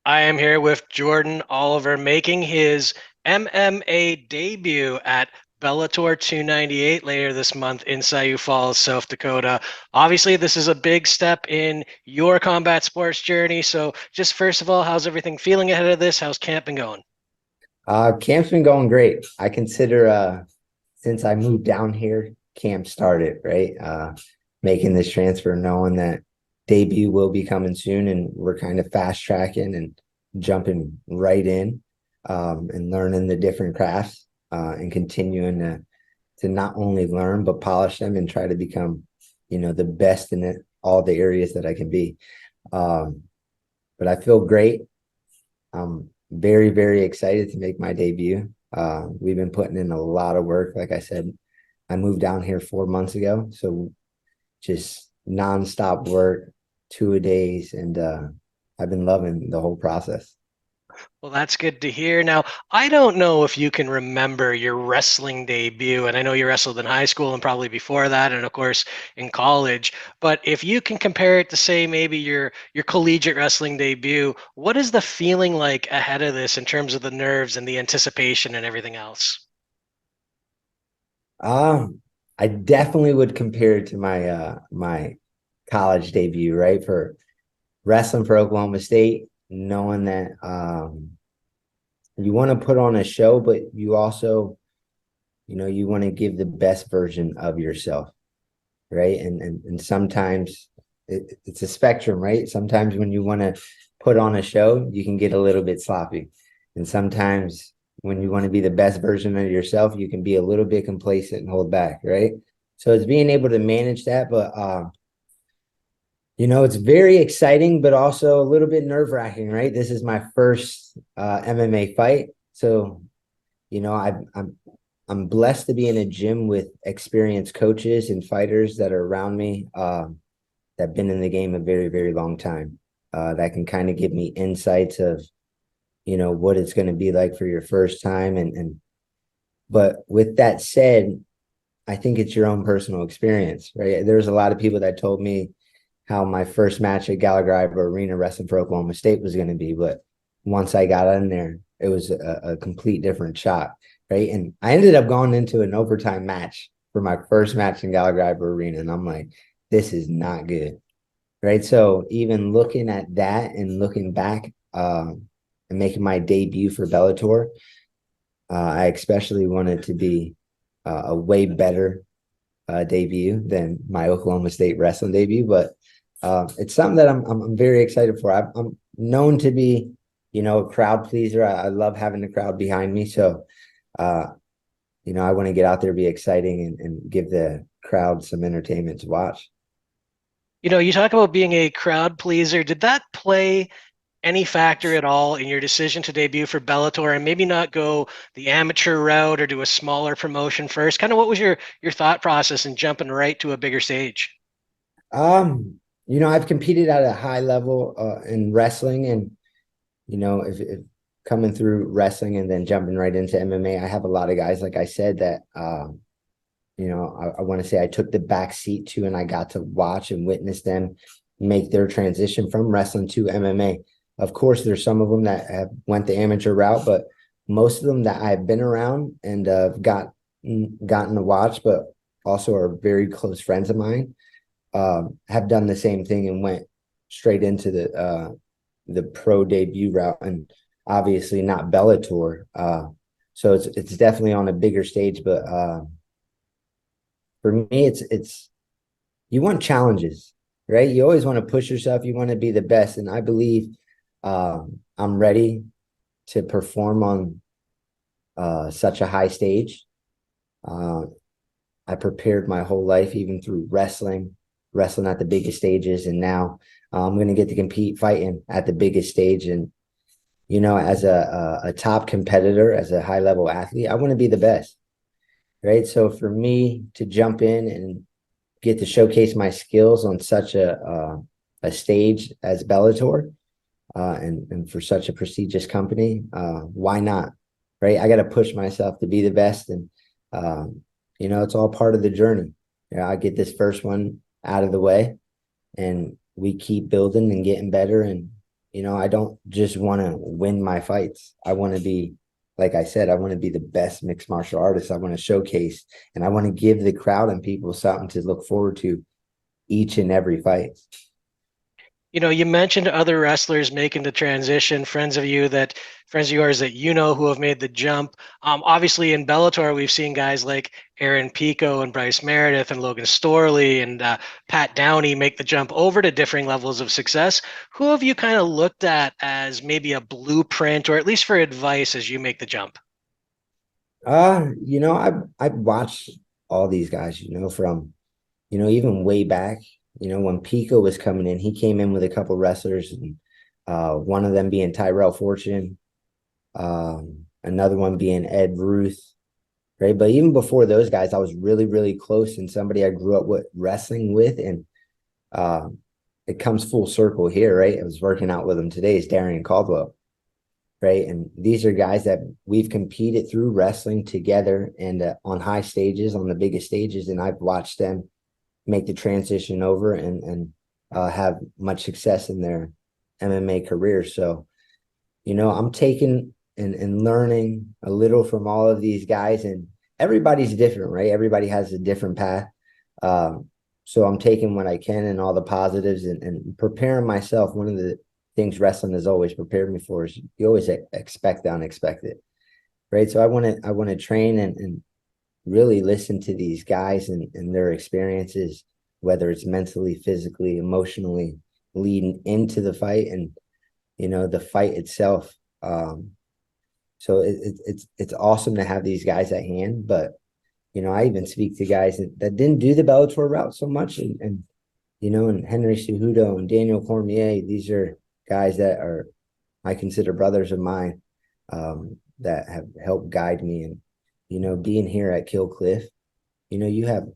I am here with Jordan Oliver making his MMA debut at Bellator 298 later this month in Sioux Falls, South Dakota. Obviously, this is a big step in your combat sports journey. So, just first of all, how's everything feeling ahead of this? How's camping going? Camp's been going great. I consider since I moved down here, camp started, right? Making this transfer, knowing that debut will be coming soon, and we're kind of fast tracking and jumping right in, and learning the different crafts, and continuing to not only learn but polish them and try to become, the best in all the areas that I can be. Um, but I feel great. I'm very, very excited to make my debut. We've been putting in a lot of work. Like I said, I moved down here 4 months ago, so just nonstop work, two a days, and I've been loving the whole process. Well, that's good to hear. Now, I don't know if you can remember your wrestling debut, and I know you wrestled in high school and probably before that, and of course in college. But if you can compare it to, say, maybe your collegiate wrestling debut, what is the feeling like ahead of this in terms of the nerves and the anticipation and everything else? Um, I definitely would compare it to my college debut, right? For wrestling for Oklahoma State, knowing that you want to put on a show, but you also, you want to give the best version of yourself, right? And sometimes it's a spectrum, right? Sometimes when you want to put on a show, you can get a little bit sloppy, and sometimes when you want to be the best version of yourself, you can be a little bit complacent and hold back, right? So it's being able to manage that, but it's very exciting, but also a little bit nerve wracking, right? This is my first MMA fight, so I'm blessed to be in a gym with experienced coaches and fighters that are around me, that have been in the game a very, very long time. That can kind of give me insights of, what it's going to be like for your first time. And but with that said, I think it's your own personal experience, right? There's a lot of people that told me how my first match at Gallagher Arena wrestling for Oklahoma State was going to be, but once I got in there, it was a complete different shot, right? And I ended up going into an overtime match for my first match in Gallagher Arena, and I'm like, this is not good, right? So even looking at that and looking back, and making my debut for Bellator, I especially wanted to be a way better debut than my Oklahoma State wrestling debut, but it's something that I'm very excited for. I'm known to be, a crowd pleaser. I love having the crowd behind me, so uh, I want to get out there, be exciting, and give the crowd some entertainment to watch. You talk about being a crowd pleaser. Did that play any factor at all in your decision to debut for Bellator and maybe not go the amateur route or do a smaller promotion first? Kind of what was your thought process in jumping right to a bigger stage? I've competed at a high level in wrestling, and if coming through wrestling and then jumping right into MMA, I have a lot of guys, like I said, that I want to say I took the back seat to, and I got to watch and witness them make their transition from wrestling to MMA. Of course, there's some of them that have went the amateur route, but most of them that I've been around and gotten to watch, but also are very close friends of mine, have done the same thing and went straight into the pro debut route, and obviously not Bellator. So it's definitely on a bigger stage, but for me, it's you want challenges, right? You always want to push yourself. You want to be the best, and I believe I'm ready to perform on such a high stage. Uh, I prepared my whole life, even through wrestling at the biggest stages, and now I'm going to get to compete fighting at the biggest stage. And as a top competitor, as a high level athlete, I want to be the best, right? So for me to jump in and get to showcase my skills on such a stage as Bellator, and for such a prestigious company, why not? Right? I got to push myself to be the best, and it's all part of the journey. I get this first one out of the way, and we keep building and getting better, and I don't just want to win my fights. I want to be, like I said, I want to be the best mixed martial artist. I want to showcase and I want to give the crowd and people something to look forward to each and every fight. You mentioned other wrestlers making the transition, friends of yours that who have made the jump. Obviously in Bellator, we've seen guys like Aaron Pico and Bryce Meredith and Logan Storley and Pat Downey make the jump over to differing levels of success. Who have you kind of looked at as maybe a blueprint or at least for advice as you make the jump? I've watched all these guys, from even way back, when Pico was coming in, he came in with a couple wrestlers, and one of them being Tyrell Fortune, another one being Ed Ruth, right? But even before those guys, I was really, really close and somebody I grew up with wrestling with, and uh, it comes full circle here, right? I was working out with him today. Is Darian Caldwell, right? And these are guys that we've competed through wrestling together and on high stages, on the biggest stages, and I've watched them make the transition over and have much success in their MMA career. So, I'm taking and learning a little from all of these guys, and everybody's different, right? Everybody has a different path. Um, so I'm taking what I can and all the positives and preparing myself. One of the things wrestling has always prepared me for is you always expect the unexpected, right? So I want to train and really listen to these guys and their experiences, whether it's mentally, physically, emotionally, leading into the fight and the fight itself. So it's awesome to have these guys at hand, but I even speak to guys that didn't do the Bellator route so much, and Henry Cejudo and Daniel Cormier. These are guys that are I consider brothers of mine, that have helped guide me, and being here at Kill Cliff, you have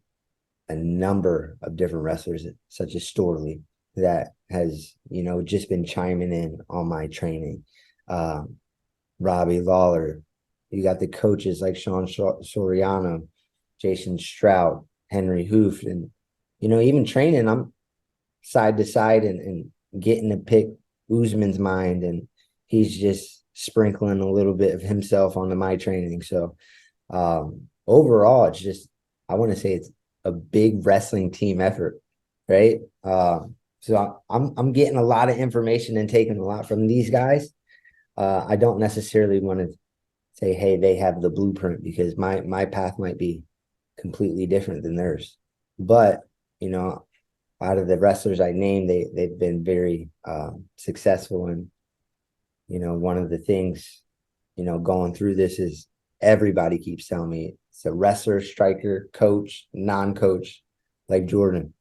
a number of different wrestlers such as Storley that has just been chiming in on my training. Um, Robbie Lawler. You got the coaches like Sean Soriano, Jason Strout, Henry Hoof, and even training, I'm side to side and getting to pick Usman's mind, and he's just sprinkling a little bit of himself onto my training. So overall, it's just I want to say it's a big wrestling team effort, right? So I'm getting a lot of information and taking a lot from these guys. I don't necessarily want to say, hey, they have the blueprint, because my path might be completely different than theirs. But out of the wrestlers I named, they've been very successful. And one of the things going through this is everybody keeps telling me it's a wrestler, striker, coach, non-coach, like Jordan.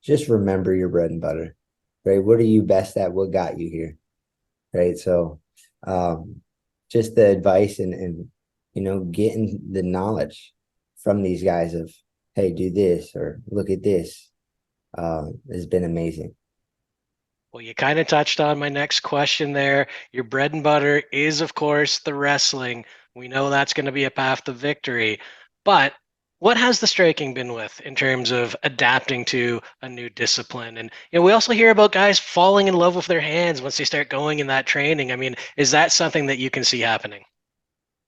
Just remember your bread and butter, right? What are you best at? What got you here, right? So um, just the advice and getting the knowledge from these guys of, hey, do this or look at this, has been amazing. Well, you kind of touched on my next question there. Your bread and butter is, of course, the wrestling. We know that's going to be a path to victory. But what has the striking been with in terms of adapting to a new discipline? And we also hear about guys falling in love with their hands once they start going in that training. I mean, is that something that you can see happening?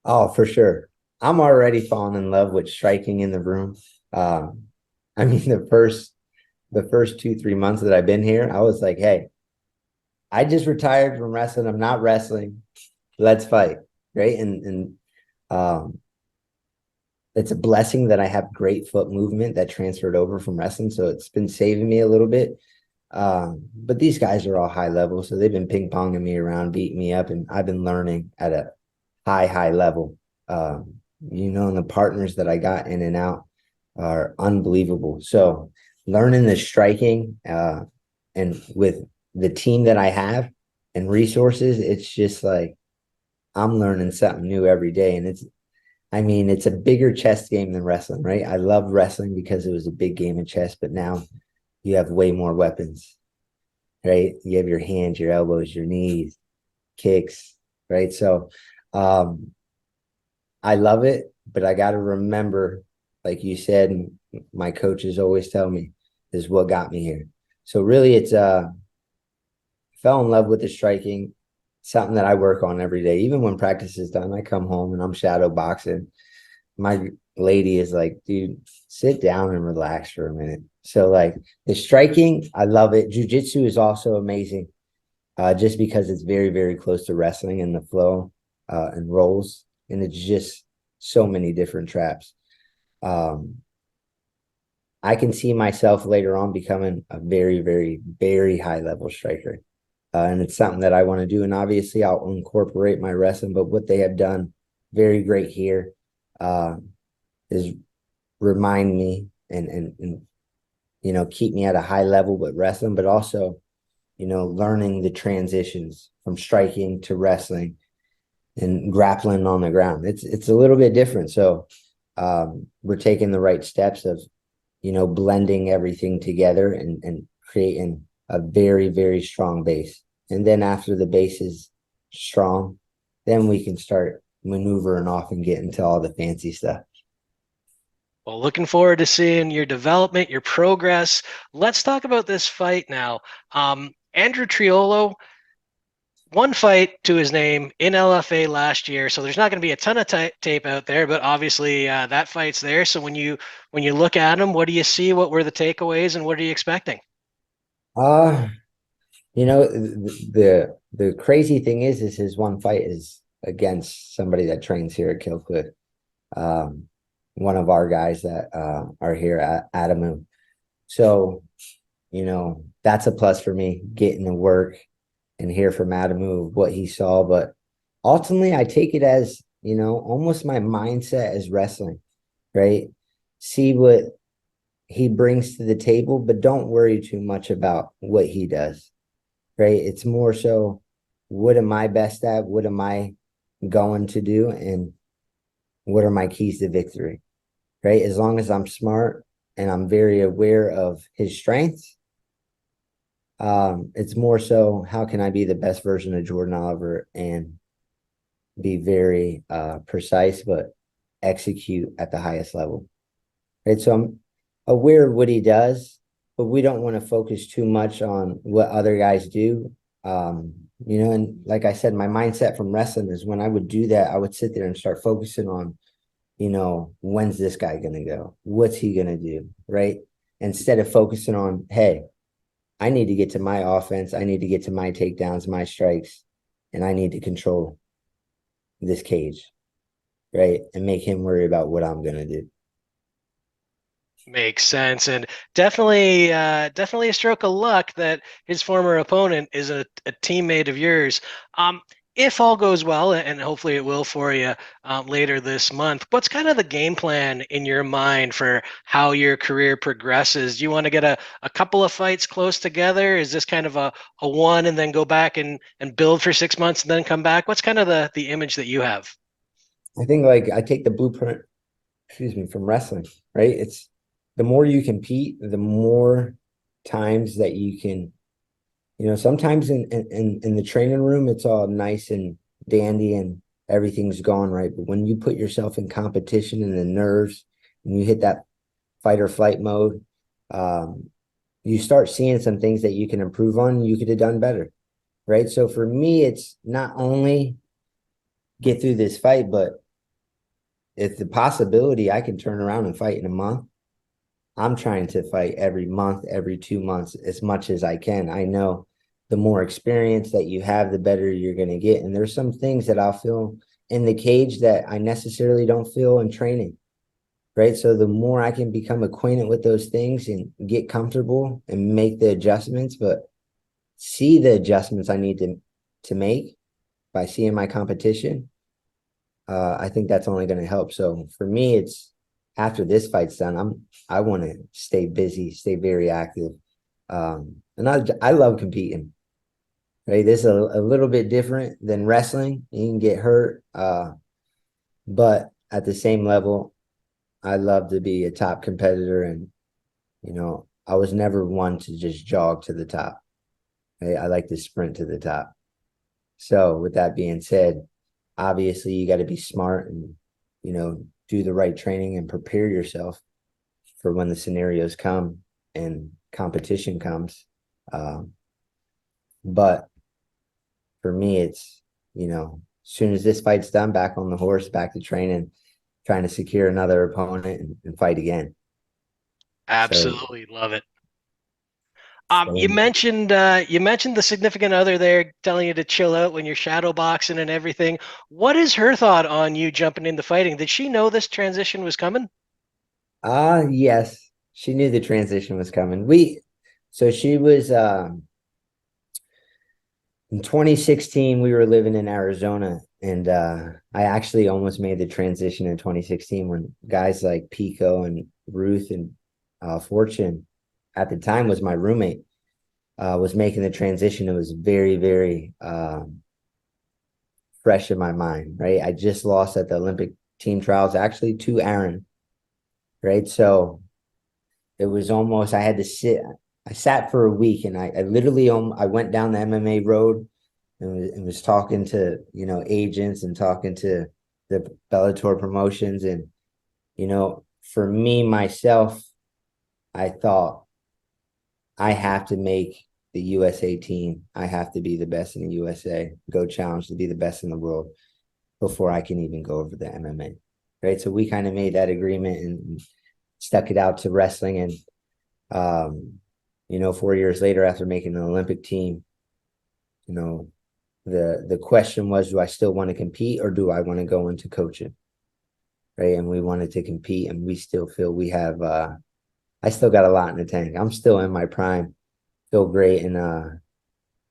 Oh, for sure. I'm already falling in love with striking in the room. Um, I mean, the first 2, 3 months that I've been here, I was like, hey, I just retired from wrestling. I'm not wrestling. Let's fight. Right. And um, it's a blessing that I have great foot movement that transferred over from wrestling. So it's been saving me a little bit. But these guys are all high level. So they've been ping ponging me around, beating me up, and I've been learning at a high level. And the partners that I got in and out are unbelievable. So learning the striking, and with the team that I have and resources, it's just like I'm learning something new every day. And it's a bigger chess game than wrestling, right? I love wrestling because it was a big game of chess, but now you have way more weapons, right? You have your hands, your elbows, your knees, kicks, right? So um, I love it, but I got to remember, like you said, and my coaches always tell me, this is what got me here. So really, it's fell in love with the striking, something that I work on every day. Even when practice is done, I come home and I'm shadow boxing. My lady is like, dude, sit down and relax for a minute. So like the striking, I love it. Jiu-jitsu is also amazing, just because it's very, very close to wrestling and the flow and rolls. And it's just so many different traps. Um, I can see myself later on becoming a very, very, very high level striker. And it's something that I want to do. And obviously, I'll incorporate my wrestling. But what they have done very great here uh, is remind me and keep me at a high level with wrestling, but also learning the transitions from striking to wrestling and grappling on the ground. It's a little bit different. So we're taking the right steps of blending everything together and creating a very, very strong base. And then after the base is strong, then we can start maneuvering off and get into all the fancy stuff. Well, looking forward to seeing your development, your progress. Let's talk about this fight now. Andrew Triolo, one fight to his name in LFA last year, so there's not going to be a ton of tape out there, but obviously that fight's there. So when you look at him, what do you see? What were the takeaways, and what are you expecting? Uh, the crazy thing is his one fight is against somebody that trains here at Killcliff. Um, one of our guys that are here at Adamu. So, that's a plus for me, getting to work and hear from Adamu of what he saw. But ultimately, I take it as, almost my mindset as wrestling, right? See what he brings to the table, but don't worry too much about what he does, right? It's more so, what am I best at? What am I going to do? And what are my keys to victory, right? As long as I'm smart and I'm very aware of his strengths, it's more so, how can I be the best version of Jordan Oliver and be very precise, but execute at the highest level, right? So I'm aware of what he does, but we don't want to focus too much on what other guys do. And like I said, my mindset from wrestling is when I would do that, I would sit there and start focusing on, when's this guy going to go? What's he going to do? Right. Instead of focusing on, hey, I need to get to my offense. I need to get to my takedowns, my strikes, and I need to control this cage. Right. And make him worry about what I'm going to do. Makes sense, and definitely a stroke of luck that his former opponent is a teammate of yours. If all goes well, and hopefully it will for you later this month, what's kind of the game plan in your mind for how your career progresses? Do you want to get a couple of fights close together? Is this kind of a one and then go back and build for 6 months and then come back? What's kind of the image that you have? I think like I take the blueprint, excuse me, from wrestling, right? It's the more you compete, the more times that you can, sometimes in the training room, it's all nice and dandy and everything's gone right. But when you put yourself in competition and the nerves and you hit that fight or flight mode, um, you start seeing some things that you can improve on, you could have done better. Right. So for me, it's not only get through this fight, but if the possibility I can turn around and fight in a month, I'm trying to fight every month, every 2 months, as much as I can. I know the more experience that you have, the better you're going to get. And there's some things that I'll feel in the cage that I necessarily don't feel in training, right? So the more I can become acquainted with those things and get comfortable and make the adjustments, but see the adjustments I need to make by seeing my competition, I think that's only going to help. So for me, it's after this fight's done, I want to stay busy, stay very active, and I love competing. Right, this is a little bit different than wrestling. You can get hurt, but at the same level, I love to be a top competitor, and I was never one to just jog to the top. Right? I like to sprint to the top. So with that being said, obviously you got to be smart and do the right training and prepare yourself for when the scenarios come and competition comes. Um, But for me, it's, as soon as this fight's done, back on the horse, back to training, trying to secure another opponent and fight again. So Absolutely love it. You same. mentioned the significant other there telling you to chill out when you're shadow boxing and everything. What is her thought on you jumping into fighting? Did she know this transition was coming? Yes, she knew the transition was coming. So she was, in 2016, we were living in Arizona, and I actually almost made the transition in 2016 when guys like Pico and Ruth and Fortune, at the time was my roommate, was making the transition. It was very, very fresh in my mind, right? I just lost at the Olympic team trials, actually to Aaron, right? So it was almost, I had to sit. I sat for a week, and I literally I went down the MMA road and was talking to, agents and talking to the Bellator promotions. And, for me, myself, I thought I have to make the USA team. I have to be the best in the USA, go challenge to be the best in the world before I can even go over the MMA. Right. So we kind of made that agreement and stuck it out to wrestling. And, 4 years later, after making an Olympic team, you know, the question was, do I still want to compete or do I want to go into coaching? Right. And we wanted to compete, and we still feel we have I still got a lot in the tank. I'm still in my prime, feel great. And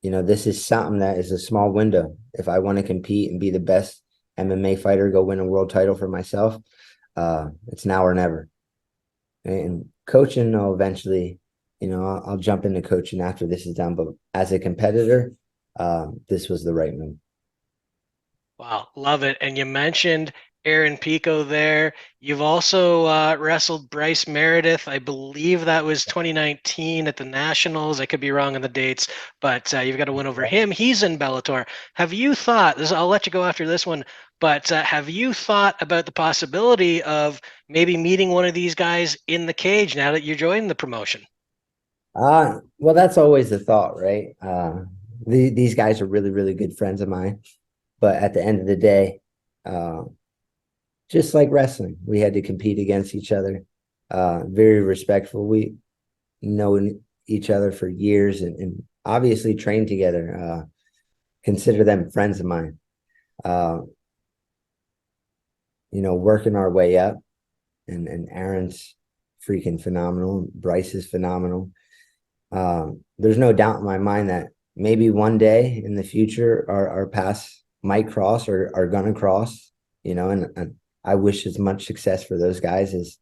this is something that is a small window. If I want to compete and be the best MMA fighter, go win a world title for myself, it's now or never. And coaching, I'll eventually, I'll jump into coaching after this is done. But as a competitor, this was the right move. Wow, love it. And you mentioned Aaron Pico there. You've also wrestled Bryce Meredith. I believe that was 2019 at the Nationals. I could be wrong on the dates, but you've got to win over him. He's in Bellator. Have you thought, I'll let you go after this one, but have you thought about the possibility of maybe meeting one of these guys in the cage now that you're joining the promotion? Well, that's always the thought, right? These guys are really, really good friends of mine. But at the end of the day, uh, just like wrestling, we had to compete against each other. Very respectful. We known each other for years and obviously trained together. Consider them friends of mine. Uh, working our way up, and Aaron's freaking phenomenal. Bryce is phenomenal. There's no doubt in my mind that maybe one day in the future our paths might cross or are gonna cross, and I wish as much success for those guys as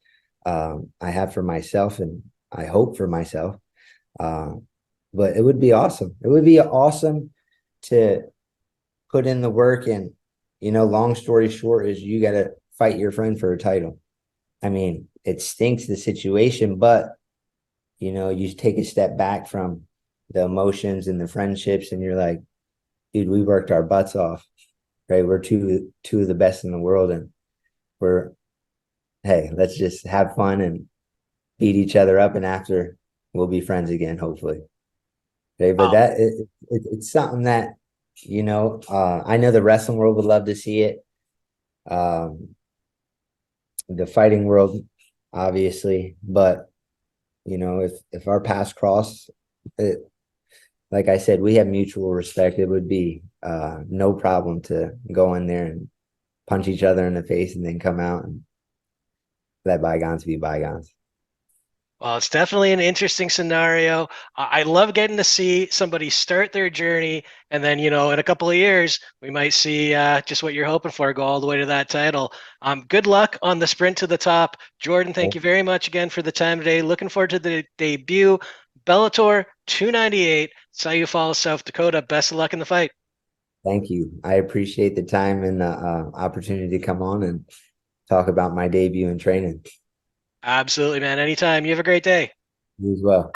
I have for myself, and I hope for myself. Uh, but it would be awesome. It would be awesome to put in the work. And, long story short is you got to fight your friend for a title. I mean, it stinks the situation, but, you take a step back from the emotions and the friendships, and you're like, dude, we worked our butts off, right? We're two of the best in the world, and we're, hey, let's just have fun and beat each other up, and after we'll be friends again, hopefully. Okay, but Wow. it's something that, I know the wrestling world would love to see it. Um, the fighting world, obviously, but if our paths cross, it, like I said, we have mutual respect. It would be no problem to go in there and punch each other in the face and then come out and let bygones be bygones. Well, it's definitely an interesting scenario. I love getting to see somebody start their journey, and then in a couple of years, we might see just what you're hoping for go all the way to that title. Good luck on the sprint to the top, Jordan. Thank you very much again for the time today. Looking forward to the debut, Bellator 298, Sioux Falls, South Dakota. Best of luck in the fight. Thank you. I appreciate the time and the opportunity to come on and talk about my debut in training. Absolutely, man. Anytime. You have a great day. You as well.